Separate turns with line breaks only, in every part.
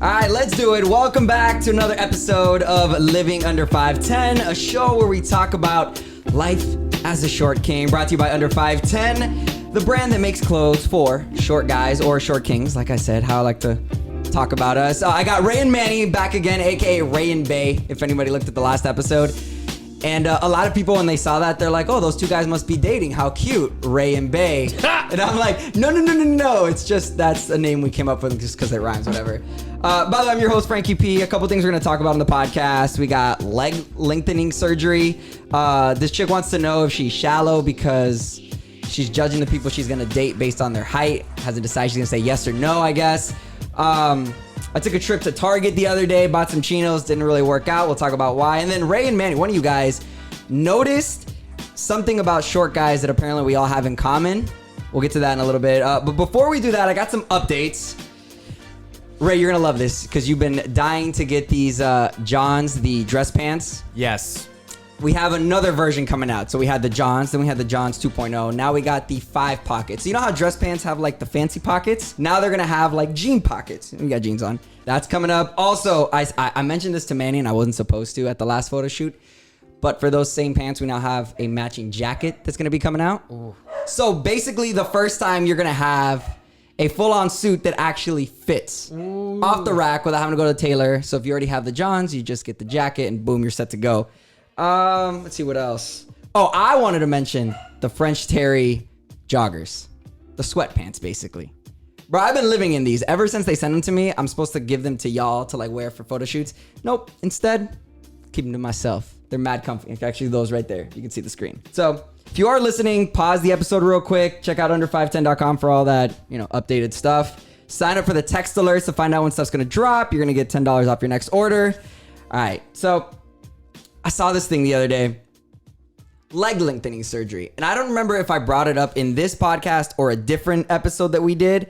All right, let's do it. Welcome back to another episode of Living Under 5'10", a show where we talk about life as a short king, brought to you by Under 5'10", the brand that makes clothes for short guys or short kings, like I said, how I like to talk about us. I got Ray and Manny back again, aka Ray and Bay, if anybody looked at the last episode. And a lot of people, when they saw that, they're like, oh, those two guys must be dating. How cute, Ray and Bay. And I'm like, no. It's just, that's a name we came up with just because it rhymes, whatever. By the way, I'm your host, Frankie P. A couple things we're going to talk about on the podcast. We got leg lengthening surgery. This chick wants to know if she's shallow because she's judging the people she's going to date based on their height. Hasn't decided she's going to say yes or no, I guess. I took a trip to Target the other day, bought some chinos, didn't really work out. We'll talk about why. And then Ray and Manny, one of you guys noticed something about short guys that apparently we all have in common. We'll get to that in a little bit. But before we do that, I got some updates. Ray, you're going to love this because you've been dying to get these Johns, the dress pants.
Yes.
We have another version coming out. So we had the Johns, then we had the Johns 2.0. Now we got the 5 pockets. So you know how dress pants have like the fancy pockets? Now they're gonna have like jean pockets. We got jeans on. That's coming up. Also, I mentioned this to Manny and I wasn't supposed to at the last photo shoot. But for those same pants, we now have a matching jacket that's gonna be coming out. Ooh. So basically the first time you're gonna have a full-on suit that actually fits. Ooh. Off the rack without having to go to the tailor. So if you already have the Johns, you just get the jacket and boom, you're set to go. Let's see what else. Oh, I wanted to mention the French Terry joggers. The sweatpants, basically. Bro, I've been living in these. Ever since they sent them to me, I'm supposed to give them to y'all to like wear for photo shoots. Nope. Instead, keep them to myself. They're mad comfy. Actually, those right there. You can see the screen. So, if you are listening, pause the episode real quick. Check out under510.com for all that, updated stuff. Sign up for the text alerts to find out when stuff's going to drop. You're going to get $10 off your next order. All right. So, I saw this thing the other day, leg lengthening surgery. And I don't remember if I brought it up in this podcast or a different episode that we did,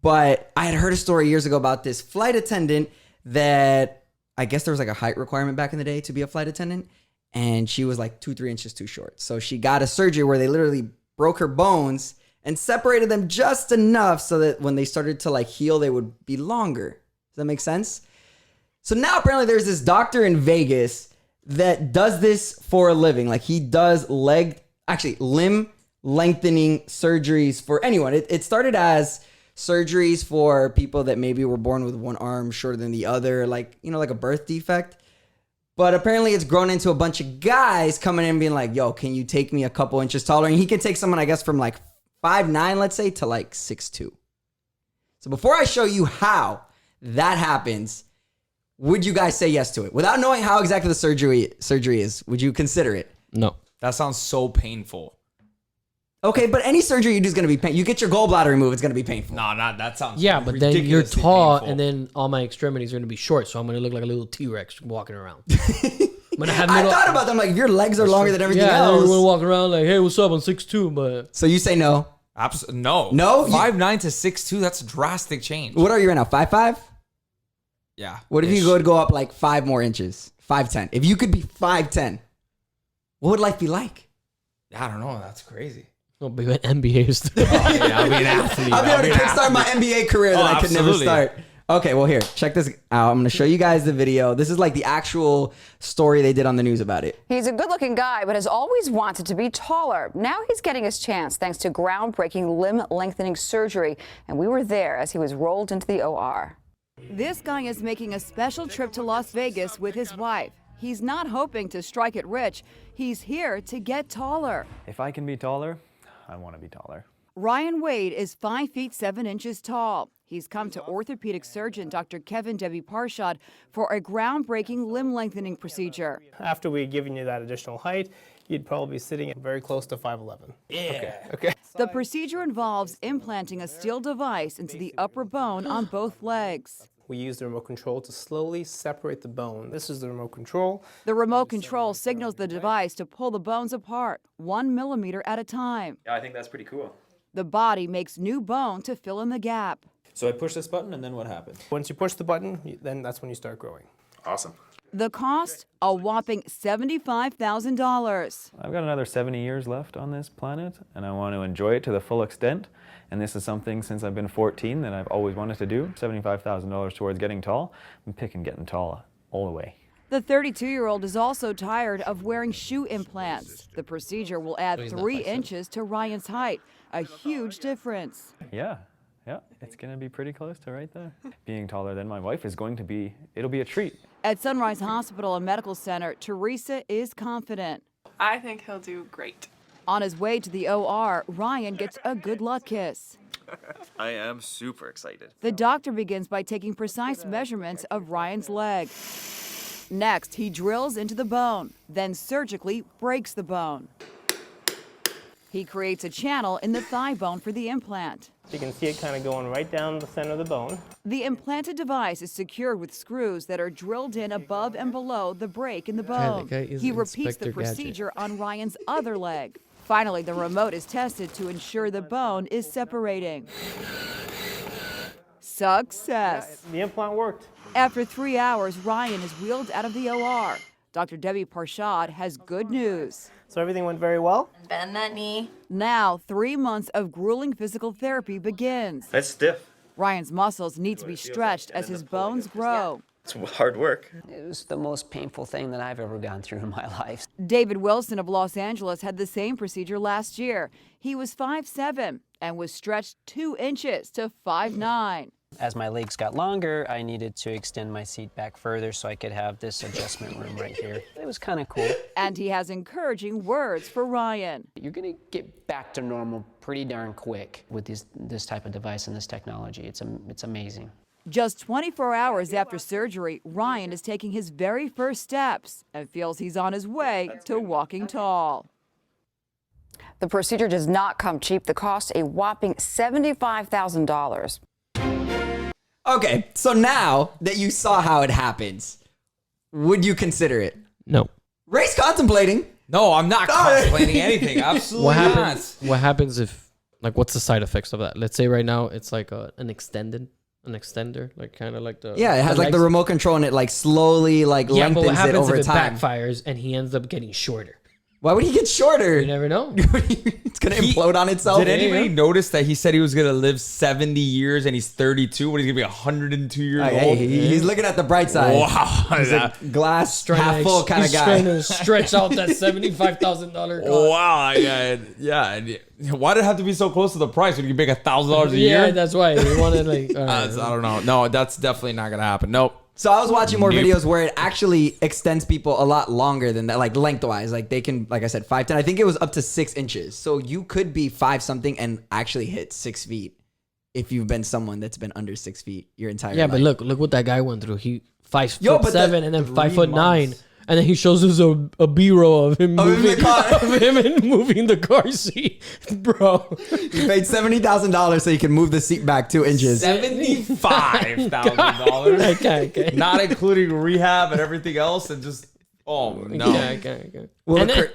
but I had heard a story years ago about this flight attendant that I guess there was like a height requirement back in the day to be a flight attendant. And she was like 2-3 inches too short. So she got a surgery where they literally broke her bones and separated them just enough so that when they started to like heal, they would be longer. Does that make sense? So now apparently there's this doctor in Vegas that does this for a living. Like he does limb lengthening surgeries for anyone. It started as surgeries for people that maybe were born with one arm shorter than the other, like a birth defect. But apparently it's grown into a bunch of guys coming in and being like, yo, can you take me a couple inches taller? And he can take someone, I guess, from like 5'9", let's say, to like 6'2". So before I show you how that happens, would you guys say yes to it? Without knowing how exactly the surgery is, would you consider it?
No. That sounds so painful.
Okay, but any surgery you do is going to be painful. You get your gallbladder removed, it's going to be painful.
No, that sounds
yeah, but then you're tall,
painful.
and then all my extremities are going to be short, so I'm going to look like a little T-Rex walking around. I
thought about them, like if your legs are longer than everything else.
Yeah, you want to walk around like, hey, what's up, I'm 6'2", but...
So you say no?
No.
No?
5'9" to 6'2", that's a drastic change.
What are you right now, 5'5"?
Yeah.
What if you could go up like 5 more inches? 5'10". If you could be 5'10", what would life be like?
I don't know. That's crazy.
I'll be an NBA star.
I'll be an athlete.
I'll be able to kickstart my NBA career that I could never start. Okay, well here, check this out. I'm going to show you guys the video. This is like the actual story they did on the news about it.
He's a good-looking guy, but has always wanted to be taller. Now he's getting his chance thanks to groundbreaking limb lengthening surgery. And we were there as he was rolled into the OR.
This guy is making a special trip to Las Vegas with his wife. He's not hoping to strike it rich. He's here to get taller.
If I can be taller, I want to be taller.
Ryan Wade is 5 feet 7 inches tall. He's come to orthopedic surgeon Dr. Kevin Debbie Parshad for a groundbreaking limb lengthening procedure.
After we'd given you that additional height, you'd probably be sitting at very close to 5'11".
Yeah.
Okay.
The procedure involves implanting a steel device into the upper bone on both legs.
We use the remote control to slowly separate the bone. This is the remote control.
The remote control signals the device to pull the bones apart, 1 millimeter at a time.
Yeah, I think that's pretty cool.
The body makes new bone to fill in the gap.
So I push this button and then what happens?
Once you push the button, then that's when you start growing.
Awesome.
The cost? A whopping $75,000.
I've got another 70 years left on this planet, and I want to enjoy it to the full extent. And this is something since I've been 14 that I've always wanted to do. $75,000 towards getting tall. I'm picking getting tall all the way.
The 32-year-old is also tired of wearing shoe implants. The procedure will add 3 inches to Ryan's height, a huge difference.
Yeah, it's gonna be pretty close to right there. Being taller than my wife is going to be, it'll be a treat.
At Sunrise Hospital and Medical Center, Teresa is confident.
I think he'll do great.
On his way to the OR, Ryan gets a good luck kiss.
I am super excited.
The doctor begins by taking precise measurements of Ryan's leg. Next, he drills into the bone, then surgically breaks the bone. He creates a channel in the thigh bone for the implant.
You can see it kind of going right down the center of the bone.
The implanted device is secured with screws that are drilled in above and below the break in the bone. He repeats the procedure on Ryan's other leg. Finally, the remote is tested to ensure the bone is separating. Success.
The implant worked.
After 3 hours, Ryan is wheeled out of the OR. Dr. Debbie Parshad has good news.
So everything went very well.
Bend that knee.
Now, 3 months of grueling physical therapy begins.
That's stiff.
Ryan's muscles need to be stretched as his bones grow.
It's hard work.
It was the most painful thing that I've ever gone through in my life.
David Wilson of Los Angeles had the same procedure last year. He was 5'7" and was stretched 2 inches to 5'9".
As my legs got longer, I needed to extend my seat back further so I could have this adjustment room right here. It was kind of cool.
And he has encouraging words for Ryan.
You're going to get back to normal pretty darn quick with this type of device and this technology. It's amazing.
Just 24 hours after surgery, Ryan is taking his very first steps and feels he's on his way to walking tall.
The procedure does not come cheap. The cost a whopping $75,000.
Okay, so now that you saw how it happens, would you consider it?
No.
Ray's contemplating.
No, I'm not contemplating anything. Absolutely not.
What happens if, like, what's the side effects of that? Let's say right now it's like an extender, like kind of like the
Yeah, it has like the remote control and it like slowly like
yeah, but what
lengthens it
happens
over
if it
time.
backfires and he ends up getting shorter?
Why would he get shorter?
You never know.
It's gonna implode on itself.
Did anybody notice that he said he was gonna live 70 years and he's 32? When he's gonna be 102 years
Hey,
old?
he's looking at the bright side.
Wow,
He's a glass half full kind of
He's
guy.
trying to stretch out that $75,000 cost.
Wow, yeah. Why did it have to be so close to the price when you can make $1,000 a year?
Yeah, that's why he wanted like. all right.
I don't know. No, that's definitely not gonna happen. Nope.
So I was watching more
Nope.
videos where it actually extends people a lot longer than that, like lengthwise. Like they can, like I said, 5'10". I think it was up to 6 inches. So you could be 5 something and actually hit 6 feet if you've been someone that's been under 6 feet your entire
Yeah,
life.
but look what that guy went through. He 5'7"
but
and then 5'9",
months.
and then he shows us a B-roll of him
Of him in
moving
the car.
of him and moving the car seat, bro.
You paid $70,000 so you can move the seat back 2 inches.
$75,000.
Okay.
Not including rehab and everything else, and just no.
Okay.
Well,
And then,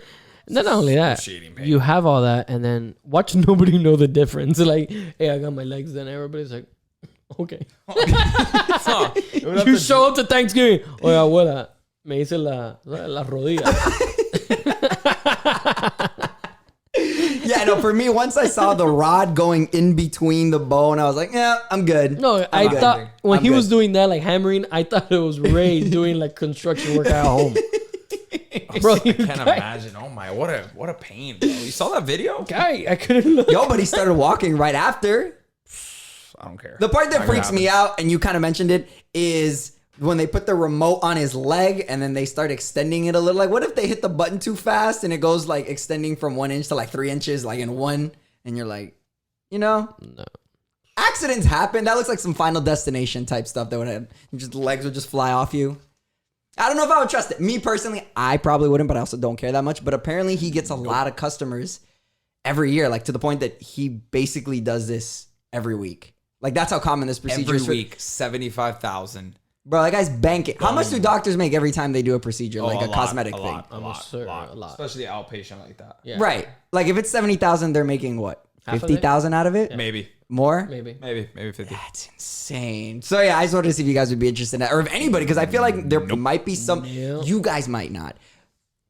not only that,
Shady, man.
you have all that, and then watch nobody know the difference. Like, hey, I got my legs done. Everybody's like, okay. You show up to Thanksgiving. Oye, abuela, me hice la rodilla.
Yeah, no, for me, once I saw the rod going in between the bone, I was like, yeah, I'm good.
No, I
good.
thought when
I'm
he was
good.
doing that, like hammering, I thought it was Ray doing like construction work at home. Bro,
I can't imagine. Oh my, what a pain, bro. You saw that video?
guy, I couldn't look.
Yo, but he started walking right after.
I don't care.
The part that
Not gonna
freaks me out, and you kind of mentioned it, is when they put the remote on his leg and then they start extending it a little. Like, what if they hit the button too fast and it goes like extending from 1 inch to like 3 inches, like in one, and you're like, no. Accidents happen. That looks like some Final Destination type stuff that would have just legs would just fly off you. I don't know if I would trust it. Me personally, I probably wouldn't, but I also don't care that much. But apparently he gets a lot of customers every year, like to the point that he basically does this every week. Like that's how common this procedure
Every
is.
week, 75,000.
Bro, that guy's banking. How much do doctors make every time they do a procedure, like a
lot,
cosmetic
a
thing?
lot,
I'm
a lot,
certain,
a lot.
a lot.
Especially outpatient like that.
Yeah.
Right. Like if it's 70,000, they're making what?
Half of it?
50,000 out of it?
Maybe
More?
Maybe.
50.
That's insane. So yeah, I just wanted to see if you guys would be interested in that, or if anybody, because I feel like there might be some.
Nope.
You guys might not.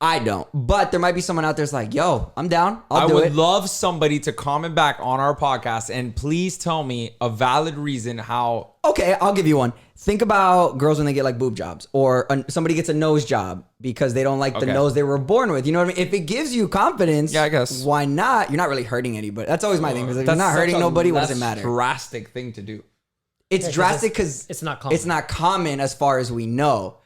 I don't. But there might be someone out there's like, yo, I'm down.
I
I'll do
would
it.
love somebody to comment back on our podcast and please tell me a valid reason how.
Okay, I'll give you one. Think about girls when they get like boob jobs or somebody gets a nose job because they don't like the
Okay.
nose they were born with. You know what I mean? If it gives you confidence,
Yeah, I guess.
why not? You're not really hurting anybody. That's always my thing. If you're not hurting
such a
nobody, what does
less
it matter?
Drastic thing to do.
It's drastic because
it's not common.
It's not common as far as we know.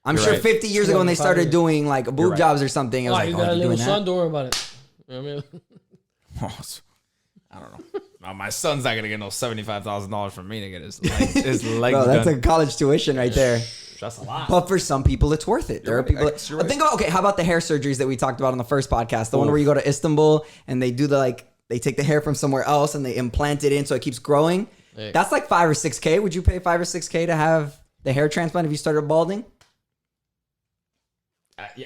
I'm
You're
sure
right.
50 years ago when they started doing like boob
right.
jobs or something, it was
Oh,
like,
you
oh,
got a
you're
little
doing
son,
that?
don't worry about it. You know what I mean?
I don't know. No, my son's not gonna get no $75,000 from me to get his legs
Bro, that's
done.
a college tuition right there.
That's a lot.
But for some people, it's worth it. There are
right.
people.
I guess you're right.
Think about okay. How about the hair surgeries that we talked about on the first podcast? The one where you go to Istanbul and they do the like they take the hair from somewhere else and they implant it in so it keeps growing.
Yeah.
That's like $5 or $6K. Would you pay $5 or $6K to have the hair transplant if you started balding?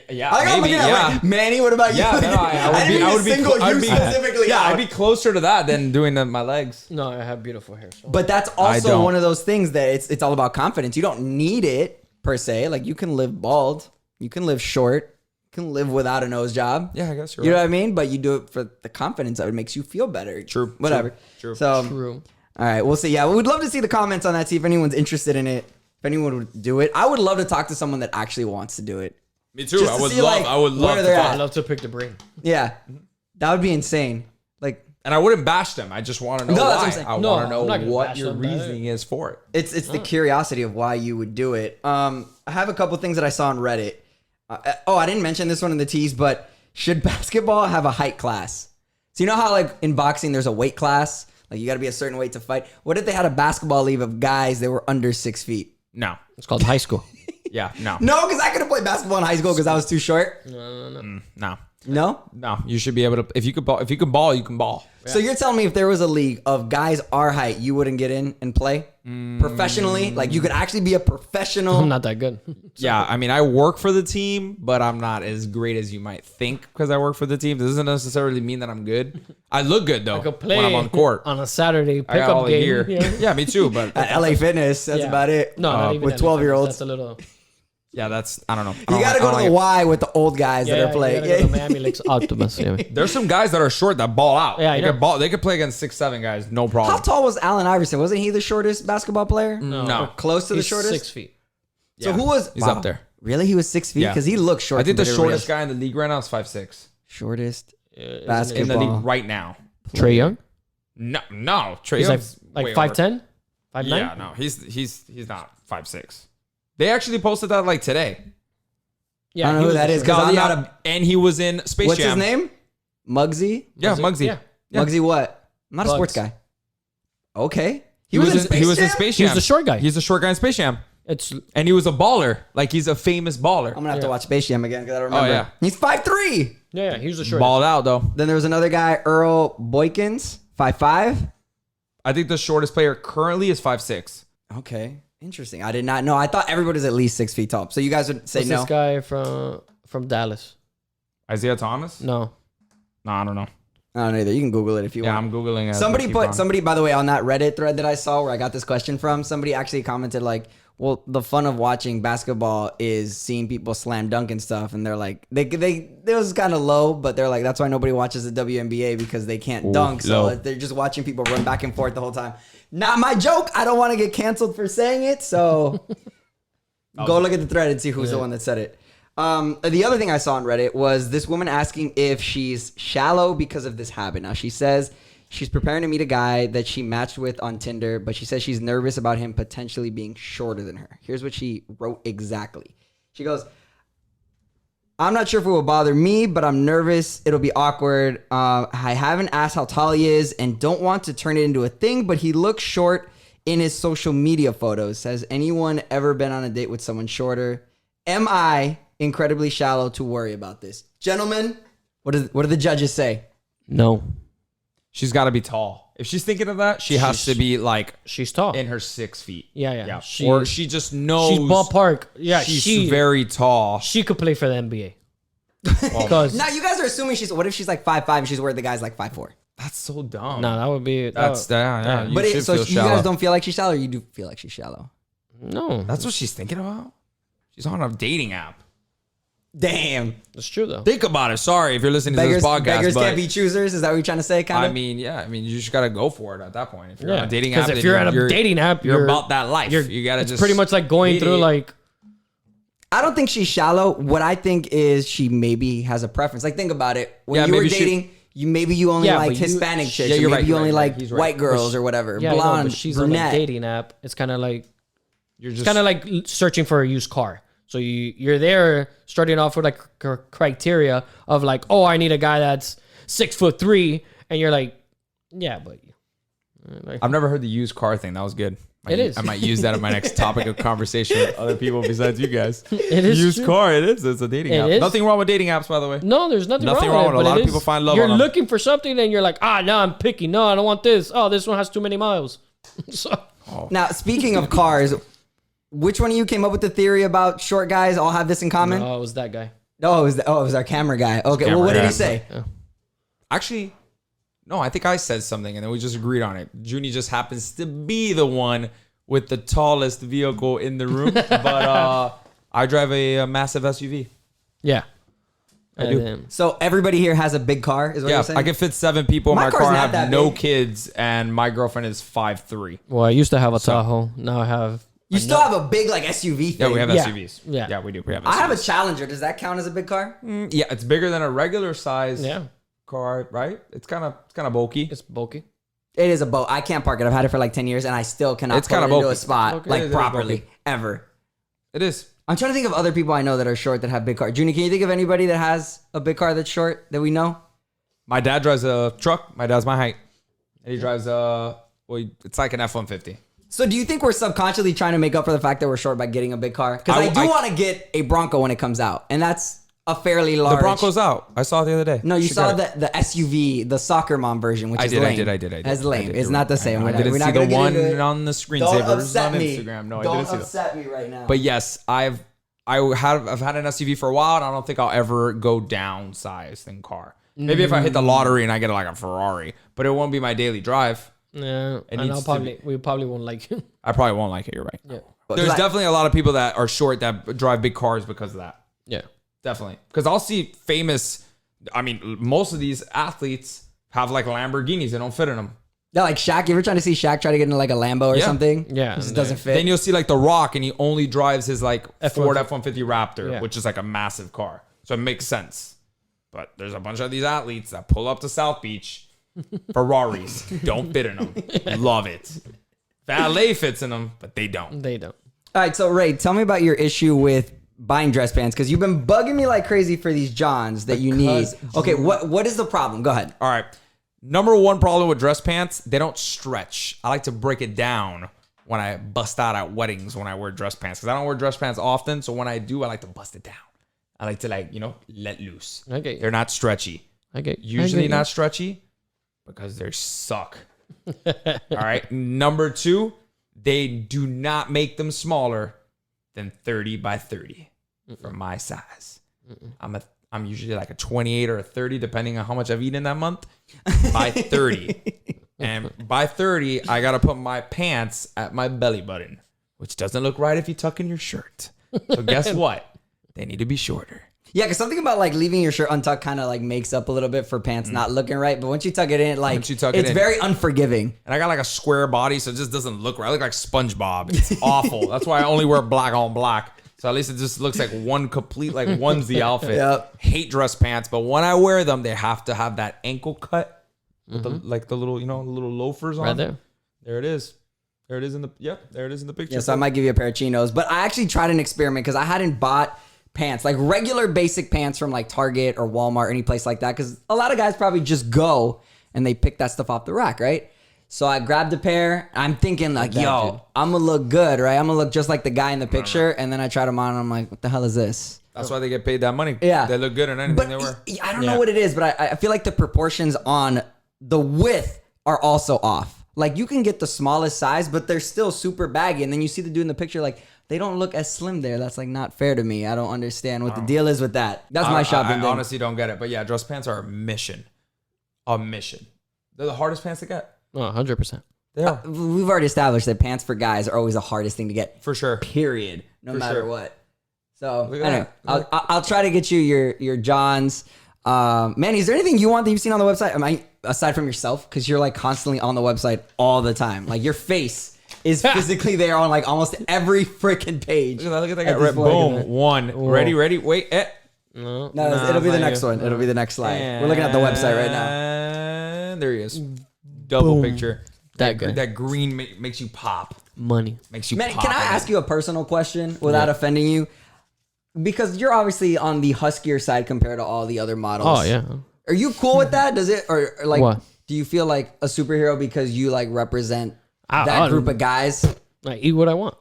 Yeah,
I got
maybe.
looking at
Yeah,
like, Manny, what about
yeah.
you?
No, I would be.
single
I'd
you
be-
specifically.
Yeah,
out.
I'd be closer to that than doing my legs.
No, I have beautiful hair. So.
But that's
I
also
don't.
one of those things that it's all about confidence. You don't need it per se. Like you can live bald, you can live short, you can live without a nose job.
Yeah, I guess you're
You know
right.
what I mean? But you do it for the confidence that it makes you feel better.
True.
Whatever.
True.
So,
True.
all right, we'll see. Yeah, we'd love to see the comments on that. See if anyone's interested in it. If anyone would do it, I would love to talk to someone that actually wants to do it.
Me too.
Just
I
to
would
see,
love.
like,
I would love
where
to
they're
talk.
at.
I love to pick the brain.
Yeah, that would be insane. Like
And I wouldn't bash them. I just want to know
No, that's what
why.
I'm saying.
I
No,
want to
I'm not
know
gonna
what
bash
your
them, but-
reasoning is for it.
it's the curiosity of why you would do it. I have a couple things that I saw on Reddit. I didn't mention this one in the tease, but should basketball have a height class? So you know how like in boxing there's a weight class, like you got to be a certain weight to fight. What if they had a basketball league of guys that were under 6 feet?
No.
It's called high school.
Yeah. No.
No, because I couldn't play basketball in high school because I was too short.
No.
No.
No. You should be able to. If you could ball, you can ball.
So you're telling me if there was a league of guys our height, you wouldn't get in and play professionally? Like you could actually be a professional.
I'm not that good.
Yeah, I mean, I work for the team, but I'm not as great as you might think because I work for the team. This doesn't necessarily mean that I'm good. I look good though
I could play
when I'm on court.
on a Saturday
I got all
pickup
the
game.
gear.
Yeah.
Yeah, me too. But
At LA Fitness, that's
Yeah.
about it.
No, not even
with
LA
12-year-olds.
That's a little.
yeah, that's I don't know.
You got to go to the Y with the old guys
Yeah,
that are playing.
You gotta go to Miami Lakes Optimus. Yeah.
There's some guys that are short that ball out.
Yeah, I
they
know.
could ball. They could play against 6'7" guys, no
How
problem.
tall was Allen Iverson? Wasn't he the shortest basketball player?
No.
Or close to the
He's
shortest?
6 feet.
So
Yeah,
who was?
he's up there.
Really? He was 6 feet?
Yeah.
Because he looked short.
I think the
compared to everybody
shortest guy in the league right now is 5'6".
Shortest
In the
basketball.
league right now.
Trey Young.
No. Trey
He's
Young's
like
way
5'10", 5'9".
Yeah, no, he's not 5'6". They actually posted that like today.
Yeah,
I don't know
he
who
was
that
the
is,
short-
'cause I'm
Yeah,
not
and he was in Space
What's
Jam.
his name? Muggsy?
Yeah, Muggsy.
Yeah.
Yeah.
Muggsy what? I'm not a
Bugs.
sports guy. Okay.
He was in
Space Jam?
Space
He
Jam.
was the short guy.
He's the short guy in Space Jam.
It's
And he was a baller. Like he's a famous baller.
I'm going to have to watch Space Jam again because I don't remember.
yeah.
He's 5'3".
yeah, he was the short.
Balled out though.
Then there was another guy, Earl Boykins, 5'5".
I think the shortest player currently is 5'6".
Okay. Interesting. I did not know. I thought everybody's at least 6 feet tall. So you guys would say
What's
no?
this guy from Dallas?
Isaiah Thomas?
No.
No, I don't know.
I don't know either. You can Google it if you
Yeah,
want.
I'm googling it.
Somebody, by the way, on that Reddit thread that I saw where I got this question from, somebody actually commented like, well, the fun of watching basketball is seeing people slam dunk and stuff. And they're like, it was kind of low, but they're like, that's why nobody watches the WNBA because they can't dunk. So
low.
they're just watching people run back and forth the whole time. Not my joke. I don't want to get canceled for saying it. So go look at the thread and see who's the one that said it. The other thing I saw on Reddit was this woman asking if she's shallow because of this habit. Now, she says she's preparing to meet a guy that she matched with on Tinder, but she says she's nervous about him potentially being shorter than her. Here's what she wrote exactly. She goes, I'm not sure if it will bother me, but I'm nervous. It'll be awkward. I haven't asked how tall he is and don't want to turn it into a thing, but he looks short in his social media photos. Has anyone ever been on a date with someone shorter? Am I incredibly shallow to worry about this? Gentlemen, what do the judges say?
No.
She's got to be tall. If she's thinking of that, she has to be like
She's tall.
in her 6 feet.
Yeah.
Or she just knows.
She's ballpark. Yeah,
she's very tall.
She could play for the NBA. Because
Now, you guys are assuming what if she's like 5'5" and she's worried the guy's like 5'4"?
That's so dumb.
no, that would be.
Yeah. You
But
should
so
feel
you
shallow.
guys don't feel like she's shallow, or you do feel like she's shallow?
No.
That's what she's thinking about. She's on a dating app.
Damn.
That's true though.
Think about it. Sorry if you're listening to
Beggars,
this podcast,
beggars
but
can't be choosers. Is that what you're trying to say? Kind
I
of.
mean, yeah. I mean, you just gotta go for it at that point. If you're
Yeah,
on a dating
because
app,
if
then
you're at a dating app,
you're about that life. You gotta
it's
just
pretty much like going
meet
through
it.
like
I don't think she's shallow. What I think is she maybe has a preference. Like, think about it. When
Yeah,
you were
maybe she-
dating, you only
Yeah,
like
but you-
Hispanic chicks.
Yeah,
or
you're
maybe
right,
you
you're
only
right,
like
he's right.
white girls or whatever.
yeah, I know,
Blonde,
but she's on a
brunette.
dating app. It's kind of like
You're
it's
just
kind of like searching for a used car. So you're there starting off with like criteria of like, oh, I need a guy that's 6'3", and you're like, yeah, but like,
I've never heard the used car thing. That was good.
It is.
I might use that in my next topic of conversation with other people besides you guys.
it is
Used
true.
car. It is. It's a dating
It
app.
is.
Nothing wrong with dating apps, by the way.
No, there's nothing
Nothing
wrong
wrong
with
with it.
it.
A lot
but
of
it
people
is-
find love
You're
on 'em.
looking for something, and you're like, now I'm picky. No, I don't want this. Oh, this one has too many miles. So
Now, speaking of cars, which one of you came up with the theory about short guys all have this in common?
no, it was that guy.
No, it was our camera guy. Okay, well,
Camera
what did
guy.
he say?
Actually, no, I think I said something and then we just agreed on it. Junie just happens to be the one with the tallest vehicle in the room. But I drive a massive SUV.
Yeah,
I do.
then-
So everybody here has a big car, is what
Yeah,
you're saying?
I can fit 7 people in
My
my
car's
car. I
not
have
that
no
big.
kids, and my girlfriend is 5'3".
Well, I used to have a Tahoe. Now I have.
You still have a big like SUV thing.
Yeah, we have
Yeah.
SUVs.
Yeah.
Yeah, we do. We have SUVs.
I have a Challenger. Does that count as a big car?
Yeah, it's bigger than a regular size
Yeah,
car, right? It's kind of bulky.
it's bulky.
It is a boat. I can't park it. I've had it for like 10 years and I still cannot
It's
put it
kinda
into a
bulky.
spot
Okay.
like
It is
properly
bulky.
ever.
It is.
I'm trying to think of other people I know that are short that have big cars. Junior, can you think of anybody that has a big car that's short that we know?
My dad drives a truck. My dad's my height, and he drives it's like an F-150.
So do you think we're subconsciously trying to make up for the fact that we're short by getting a big car? Because I do
I-
want to get a Bronco when it comes out, and that's a fairly large.
The Bronco's out. I saw it the other day.
No, you
Should
saw
get it.
the SUV, the soccer mom version, which
I
is
did,
lame.
I did.
That's lame.
I did,
It's
you're
not the
right.
same.
I
We're
know.
not,
I didn't
we're
see
not
the
gonna get
one
into it.
on the
Don't
screensavers
upset
on
me.
Instagram. No, I
Don't
didn't see that.
upset me right now.
But yes, I've had an SUV for a while, and I don't think I'll ever go downsized in car. Maybe if I hit the lottery and I get like a Ferrari, but it won't be my daily drive.
Yeah,
It
and
needs
I'll
to
probably we probably won't like it.
I probably won't like it. You're right.
Yeah,
There's
like-
definitely a lot of people that are short that drive big cars because of that.
yeah.
Definitely. Because I'll see famous, I mean, most of these athletes have like Lamborghinis. They don't fit in them.
Yeah, like Shaq. You ever try to see Shaq try to get into like a Lambo or
Yeah.
something?
Yeah,
It just
and
doesn't fit.
Then you'll see like The Rock and he only drives his like Ford
F-150.
F-150 Raptor,
Yeah.
which is like a massive car. So it makes sense. But there's a bunch of these athletes that pull up to South Beach, Ferraris, don't fit in them. Love it. Valet fits in them, but they don't.
They don't.
All right, so Ray, tell me about your issue with buying dress pants because you've been bugging me like crazy for these Johns that you need. Okay, what is the problem? Go ahead.
All right. Number one problem with dress pants, they don't stretch. I like to break it down when I bust out at weddings when I wear dress pants because I don't wear dress pants often. So when I do, I like to bust it down. I like to let loose.
Okay.
They're not stretchy. Usually not stretchy because they suck. All right. Number two, they do not make them smaller than 30 by 30 for my size. I'm usually like a 28 or a 30, depending on how much I've eaten that month. By 30. And by 30, I got to put my pants at my belly button, which doesn't look right if you tuck in your shirt. So guess what? They need to be shorter.
Yeah, because something about like leaving your shirt untucked kind of like makes up a little bit for pants not looking right. But once you tuck it in, like
Once you tuck it
it's
in.
very unforgiving.
And I got like a square body, so it just doesn't look right. I look like SpongeBob. It's awful. That's why I only wear black on black. So at least it just looks like one complete like onesie outfit.
Yep.
Hate dress pants, but when I wear them, they have to have that ankle cut with the little, the little loafers on.
Right there.
There it is. There it is in the there it is in the picture.
Yeah, so I might give you a pair of chinos. But I actually tried an experiment because I hadn't bought pants, like regular basic pants from like Target or Walmart or any place like that. Because a lot of guys probably just go and they pick that stuff off the rack, right? So I grabbed a pair. I'm thinking like, yo, I'm going to look good, right? I'm going to look just like the guy in the picture. And then I tried them on and I'm like, what the hell is this?
That's why they get paid that money.
Yeah.
They look good in anything
But
they wear.
I don't know what it is, but I feel like the proportions on the width are also off. Like you can get the smallest size, but they're still super baggy. And then you see the dude in the picture, like they don't look as slim there. That's like not fair to me. I don't understand what the deal is with that. That's my shopping
I
thing.
honestly don't get it. But yeah, dress pants are a mission. A mission. They're the hardest pants to get.
Oh, 100%.
They are.
We've already established that pants for guys are always the hardest thing to get.
For sure.
Period. No
For
matter
sure.
what. So
Look at
anyway,
that.
I'll try to get you your Johns. Manny, is there anything you want that you've seen on the website? Aside from yourself, because you're like constantly on the website all the time. Like your face is physically there on like almost every freaking page.
Look at that.
At this
Boom.
point.
One.
Whoa.
Ready? Wait.
No.
It'll be the
not
next
you.
one. It'll be the next slide. We're looking at the website right now.
And there he is. Double picture.
That guy.
That green makes you pop.
Money.
Makes you
Manny,
pop.
can I ask you a personal question without offending you? Because you're obviously on the huskier side compared to all the other models.
Oh yeah.
Are you cool with that? Does it or like?
What?
Do you feel like a superhero because you like represent
I
that
don't-
group of guys?
I eat what I want.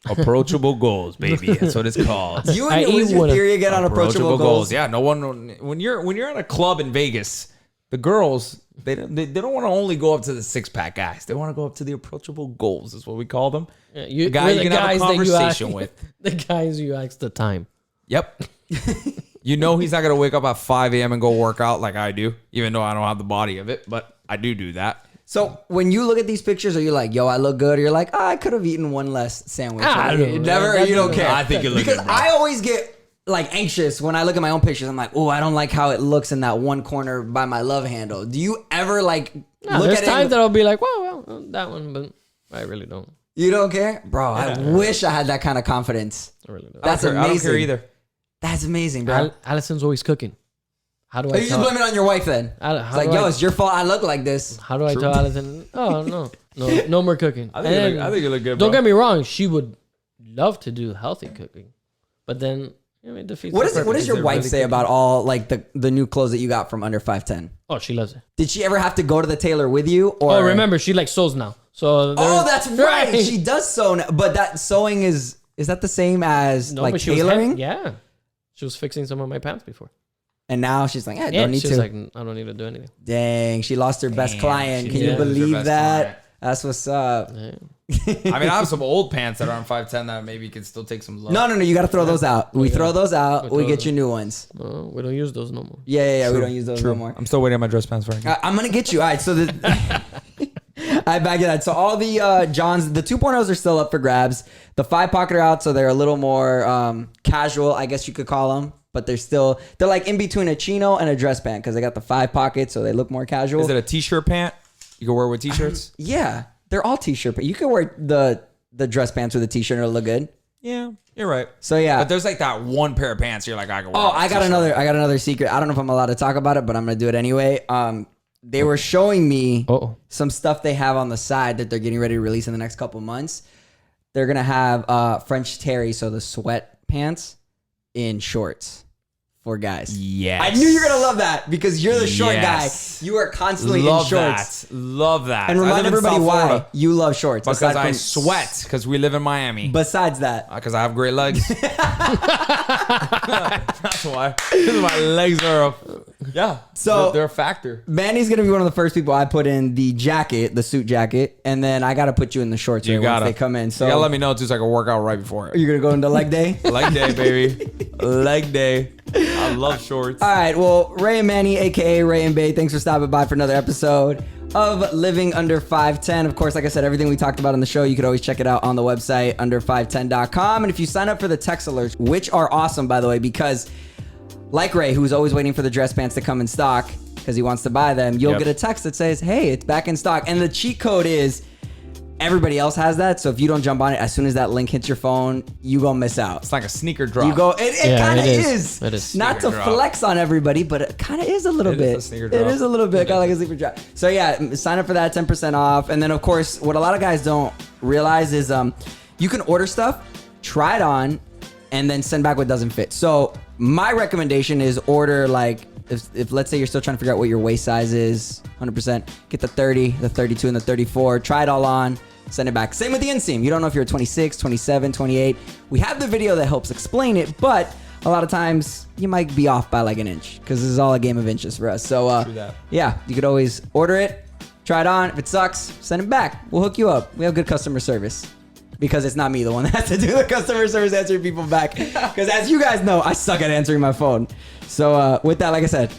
Approachable goals, baby. That's what it's called.
You
I
and what's
eat
your
what I-
theory again on approachable goals?
Yeah, no one. When you're at a club in Vegas, the girls they don't want to only go up to the 6-pack guys. They want to go up to the approachable goals. Is what we call them.
Yeah,
The guy you
we're
can have a
guys that you
conversation
ask-
with.
The guys you ask the time.
Yep. You know he's not gonna wake up at 5 a.m. and go work out like I do, even though I don't have the body of it, but I do that.
So when you look at these pictures, are you like, "Yo, I look good"? Or you're like, "I could have eaten one less sandwich."
I
Or
don't
you
know.
never.
That
You don't
doesn't-
care.
I think you look
because
good, bro.
I always get like anxious when I look at my own pictures. I'm like, "Oh, I don't like how it looks in that one corner by my love handle." Do you ever like
No,
look
there's
at
times
it?
that I'll be like, well, that one, but I really don't.
You don't care, bro. I wish I had that kind of confidence.
I really don't.
That's
I don't
amazing.
care either.
That's amazing, bro.
Allison's always cooking. How do
Are
I
you just
tell?
blame it on your wife then?
How
It's like,
do
yo,
I-
it's your fault. I look like this.
How do I tell Allison? Oh no more cooking.
I think you look good, bro.
Don't get me wrong. She would love to do healthy cooking, but then it defeats.
What
the
does
purpose.
your
it
wife
really
say
cooking?
about all like the new clothes that you got from under 5'10"?
Oh, she loves it.
Did she ever have to go to the tailor with you? Or
Oh, remember she like sews now. So
Oh, that's right. She does sew, but that sewing is that the same as
no,
like
but she was
tailoring?
yeah, she was fixing some of my pants before.
And now she's like,
Yeah,
don't need
she
to.
was like, I don't need to do anything.
Dang, she lost her best
Damn,
client.
she
Can
did
you
lose her
believe
best
that?
client.
That's what's up.
Yeah.
I mean, I have some old pants that aren't 5'10" that maybe could still take some love.
No, you got to throw those out. We throw those out.
We
We
throw
get
those-
you new ones.
No, we don't use those no more.
Yeah. We don't use those no
True.
more.
I'm still waiting on my dress pants for it.
I'm gonna get you. All right, so I back to that. So all the Johns, the 2.0s are still up for grabs. The 5-pocket are out, so they're a little more casual, I guess you could call them. But they're like in between a chino and a dress pant because they got the 5 pockets, so they look more casual.
Is it a t-shirt pant? You can wear with t-shirts?
Yeah, they're all t-shirt. But you can wear the dress pants with a t-shirt and it'll look good.
Yeah, you're right.
So yeah.
But there's like that one pair of pants you're like, I can wear
Oh,
with a
I got
t-shirt.
another secret. I don't know if I'm allowed to talk about it, but I'm gonna do it anyway. They were showing me some stuff they have on the side that they're getting ready to release in the next couple months. They're gonna have French Terry, so the sweat pants in shorts for guys.
Yes.
I knew you were gonna love that because you're the short
Yes.
guy. You are constantly
Love
in shorts.
that. Love that.
And
I
remind
live in
everybody
South
why
Florida
you love shorts.
Because
aside
I
from-
sweat because we live in Miami.
Besides that,
Because I have great legs. That's why. Because my legs are yeah.
So-
they're a factor.
Manny's gonna be one of the first people I put in the jacket, the suit jacket, and then I gotta put you in the shorts
You
right
gotta.
once they come in. So
you gotta let me know too so I can work out right before it.
you're gonna go into leg day.
Leg day, baby. Leg day. I love shorts.
All right, well, Ray and Manny, aka Ray and Bay, thanks for stopping by for another episode of Living Under 5'10". Of course, like I said, everything we talked about on the show, you could always check it out on the website, under510.com. And if you sign up for the text alerts, which are awesome, by the way, because like Ray, who's always waiting for the dress pants to come in stock because he wants to buy them, you'll
Yep.
get a text that says, hey, it's back in stock. And the cheat code is everybody else has that. So if you don't jump on it, as soon as that link hits your phone, you gonna miss out.
It's like a sneaker drop.
You go. It
Yeah,
kind of
it
is.
is. It is.
Not to
Sneaker drop.
flex on everybody, but it kind of is a little
It
bit.
is a sneaker
It
drop.
is a little bit kind of like a sleeper drop. So yeah, sign up for that, 10% off. And then of course, what a lot of guys don't realize is you can order stuff, try it on, and then send back what doesn't fit. So my recommendation is order like. If let's say you're still trying to figure out what your waist size is, 100%, get the 30, the 32, and the 34. Try it all on. Send it back. Same with the inseam. You don't know if you're 26, 27, 28. We have the video that helps explain it, but a lot of times you might be off by like an inch because this is all a game of inches for us. So
True that.
yeah, you could always order it, try it on. If it sucks, send it back. We'll hook you up. We have good customer service because it's not me the one that has to do the customer service answering people back. Because as you guys know, I suck at answering my phone. So with that, like I said,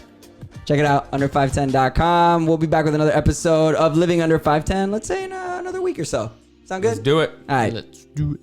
check it out, under510.com. We'll be back with another episode of Living Under 5'10", let's say in another week or so. Sound good?
Let's do it.
All right.
Let's do it.